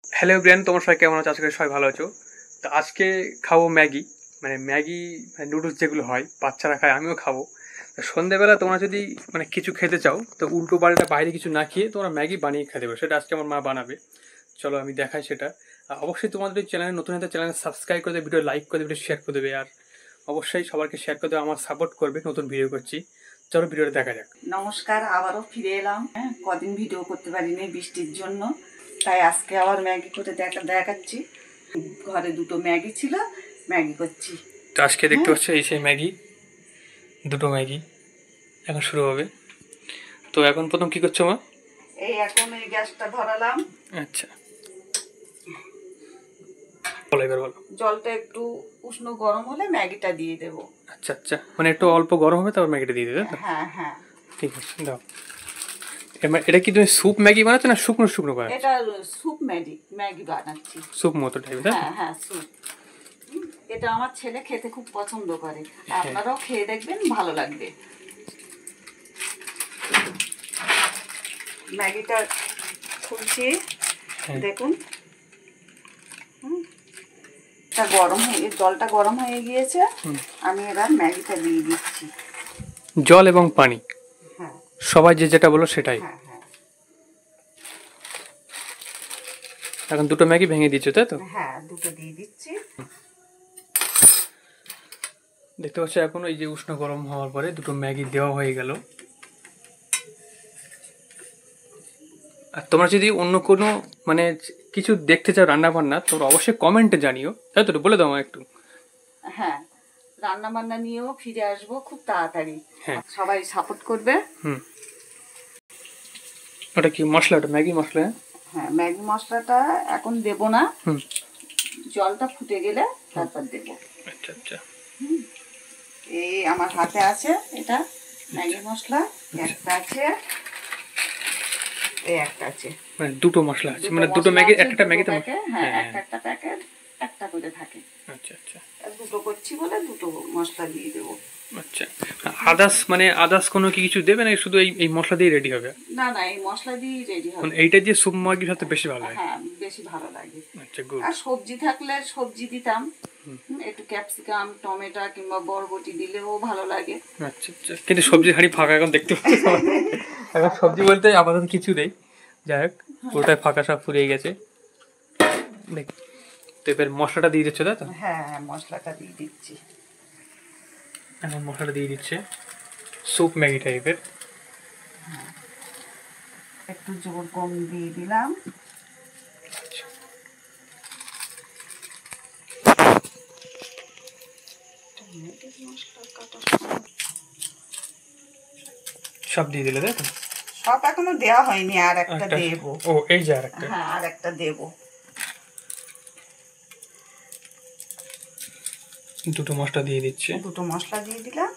Hello everyone, তোমার সবাই কেমন আছো? আজকে সবাই ভালো আছো। তো আজকে খাবো ম্যাগি, ম্যাগি নুডলস যেগুলো হয় বাচ্চারা খায়, আমিও খাবো। তো সন্ধ্যেবেলা তোমরা যদি কিছু খেতে চাও তো উল্টো পাল্টা বাইরে কিছু না খেয়ে তোমরা ম্যাগি বানিয়ে খেতে পারো। সেটা আজকে আমার মা বানাবে, চলো আমি দেখাই সেটা। অবশ্যই তোমাদের চ্যানেলে নতুন একটা চ্যানেল সাবস্ক্রাইব করে দেবে, ভিডিও লাইক করে দেবে, ভিডিও শেয়ার করে দেবে, আর অবশ্যই সবাইকে শেয়ার করে দেবে, আমার সাপোর্ট করবে। নতুন ভিডিও করছি, চলো ভিডিওটা দেখা যাক। নমস্কার, আবারও ফিরে এলাম। কদিন ভিডিও করতে পারিনি বৃষ্টির জন্য, তাই আজকে আবার ম্যাগি করে দেখাচ্ছি। ঘরে দুটো ম্যাগি ছিল, ম্যাগি করছি। তো আজকে দেখতে পাচ্ছ এই সেই ম্যাগি, দুটো ম্যাগি এখন শুরু হবে। তো এখন প্রথম কি করছো মা? এখন এই গ্যাসটা ধরালাম। আচ্ছা, বলো এবার বলো। জলটা একটু উষ্ণ গরম হলে ম্যাগিটা দিয়ে দেব। আচ্ছা আচ্ছা, একটু অল্প গরম হবে তারপর ম্যাগিটা দিয়ে দেবে? হ্যাঁ হ্যাঁ, ঠিক আছে, দাও। এটা কি তুমি স্যুপ ম্যাগি বানাচ্ছো না শুকনো শুকনো বানাচ্ছো? এটা স্যুপ ম্যাগি বানাচ্ছি। স্যুপ মতো টাইপের? হ্যাঁ হ্যাঁ, স্যুপ। এটা আমার ছেলে খেতে খুব পছন্দ করে, আপনারাও খেয়ে দেখবেন, ভালো লাগবে। ম্যাগিটা খুলছি, দেখুন। জলটা গরম হয়ে গিয়েছে, আমি এবার ম্যাগিটা দিয়ে দিচ্ছি। জল এবং পানি? হ্যাঁ, সবাই যে যেটা বলো সেটাই। হ্যাঁ হ্যাঁ, এখন দুটো ম্যাগি ভেঙে দিচ্ছ তাই তো? হ্যাঁ, দুটো দিয়ে দিচ্ছি। দেখতে পাচ্ছ এখন এই যে উষ্ণ গরম হওয়ার পরে দুটো ম্যাগি দেওয়া হয়ে গেল। আর তোমরা যদি অন্য কোনো কিছু দেখতে চাও রান্না বান্না, তোমরা অবশ্যই কমেন্টে জানিও, তাই তো? বলে দাও একটু। হ্যাঁ, রান্না বান্না নিয়েও ফিরে আসবো খুব তাড়াতাড়ি। হ্যাঁ, সবাই সাপোর্ট করবে। ওটা কি মশলা? ওটা ম্যাগি মশলা? হ্যাঁ, ম্যাগি মশলাটা এখন দেব না, জলটা ফুটে গেলে তারপর দেব। আচ্ছা আচ্ছা, এই আমার হাতে আছে এটা ম্যাগি মশলা, একটা আছে, এই একটা আছে, দুটো মশলা আছে, দুটো ম্যাগি, একটা ম্যাগিতে? হ্যাঁ, একটা প্যাকেট একটা করে থাকে। আচ্ছা আচ্ছা, দুটো করছি বলে দুটো মশলা দিয়ে দেবো। আচ্ছা, আদার্স কোনো কিছু দেবে না, শুধু এই মশলা দিয়ে রেডি হবে? না না, এই মশলা দিয়ে রেডি হবে। এইটা দিয়ে স্যুপ ম্যাগির সাথে বেশি ভালো লাগে? হ্যাঁ, বেশি ভালো লাগে। আচ্ছা, গুড। আর সবজি থাকলে সবজি দিতাম, একটু ক্যাপসিকাম, টমেটো কিংবা বরবটি দিলেও ভালো লাগে। আচ্ছা আচ্ছা, কিন্তু সবজি হাঁড়ি ফাঁকা এখন দেখতে পাচ্ছি। এখন সবজি বলতে আপাতত কিছু নেই, যাই হোক পুরোটাই ফাঁকা, সব ফুরিয়ে গেছে। দেখ, তো এবার মশলাটা দিয়ে দিচ্ছ তাই তো? হ্যাঁ, মশলাটা দিয়ে দিচ্ছি। এখন মশলাটা দিয়ে দিচ্ছে স্যুপ ম্যাগি টাইপের। একটু জোর কম দিয়ে দিলাম। সব দিয়ে দিলে তাই তো? সব এখনো দেওয়া হয়নি, আর একটা দেব। ও, এই যে আর একটা? হ্যাঁ, আর একটা দেব। দুটো মশলা দিয়ে দিচ্ছে। দুটো মশলা দিয়ে দিলাম।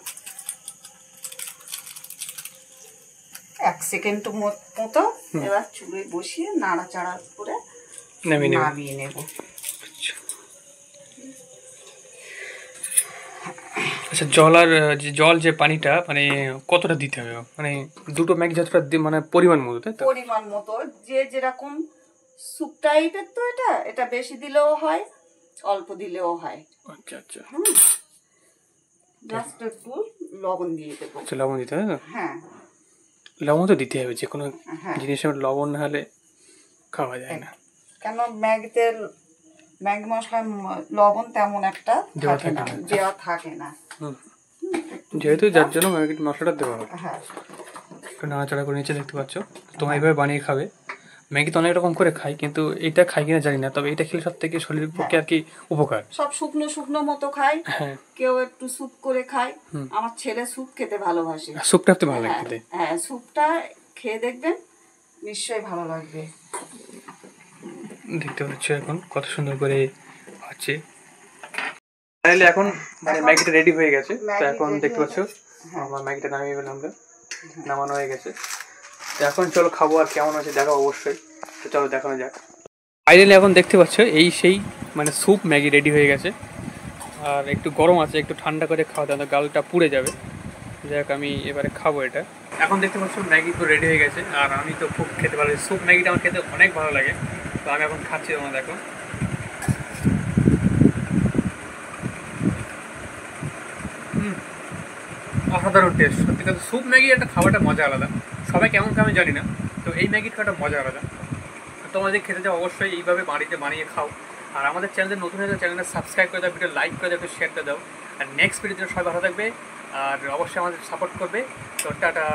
1 সেকেন্ড মতো এবার চুলোয় বসিয়ে নাড়াচাড়া করে নামিয়ে নেব। আচ্ছা, জল যে পানিটা কতটা দিতে হবে? দুটো ম্যাগি যতটা পরিমাণ মতো, তাই তো? পরিমাণ মতো, যে যেরকম স্যুপ টাইপের, তো এটা বেশি দিলেও হয়, অল্প দিলেও হয়। আচ্ছা আচ্ছা, জাস্ট একটু লবণ দিয়ে দেবো। আচ্ছা, লবণ দিতে হবে? হ্যাঁ, লবণ তো দিতে হবে, যে কোনো জিনিসে লবণ না হলে খাওয়া যায় না। কেন ম্যাগি মশলায় লবণ তেমন একটা দেওয়া থাকে না, যেহেতু যার জন্য ম্যাগি মশলাটা দেওয়া হবে। হ্যাঁ, একটু নাড়াচাড়া করে নিচে দেখতে পাচ্ছ। তোমরা এইভাবে বানিয়ে খাবে। ম্যাগি তো অনেক রকম করে খাই, কিন্তু এটা খাই কিনা জানি না, তবে এটা খেলে সব থেকে শরীরের পক্ষে আর কি উপকার। সব শুকনো শুকনো মতো খাই, কেউ একটু স্যুপ করে খায়। আমার ছেলে স্যুপ খেতে ভালোবাসে। স্যুপটা তো ভালো লাগে খেতে। হ্যাঁ, স্যুপটা খেয়ে দেখবেন, নিশ্চয়ই ভালো লাগবে। দেখতে পাচ্ছ এখন কত সুন্দর করে হচ্ছে। ফাইনালি এখন ম্যাগিটা রেডি হয়ে গেছে। তো এখন দেখতে পাচ্ছ আমার ম্যাগিটা নামিয়ে ফেললাম, আমরা নামানো হয়ে গেছে। তো এখন চলো খাবো, আর কেমন আছে দেখাবো অবশ্যই। তো চলো দেখানো যাক। ফাইনালি এখন দেখতে পাচ্ছ এই সেই স্যুপ ম্যাগি রেডি হয়ে গেছে। আর একটু গরম আছে, একটু ঠান্ডা করে খাওয়া দাওয়া, গালটা পুড়ে যাবে। যাই হোক, আমি এবারে খাবো এটা। এখন দেখতে পাচ্ছ ম্যাগি তো রেডি হয়ে গেছে, আর আমি তো খুব খেতে ভালো, স্যুপ ম্যাগিটা আমার খেতে অনেক ভালো লাগে। তো আমি এখন খাচ্ছি, তোমরা দেখো। অসাধারণ টেস্ট সত্যি কথা। স্যুপ ম্যাগি একটা খাবারটা মজা আলাদা, সবাই কেমন খাবে জানি না, তো এই ম্যাগির খাওয়াটা মজা আলাদা। তোমাদের খেতে চাও অবশ্যই এইভাবে বাড়িতে বানিয়ে খাও। আর আমাদের চ্যানেলে নতুন হয়ে চ্যানেলটা সাবস্ক্রাইব করে দাও, ভিডিও লাইক করে দাও, শেয়ার করে দাও। আর নেক্সট ভিডিওতে সবাই ভালো থাকবে আর অবশ্যই আমাদের সাপোর্ট করবে। তো টাটা।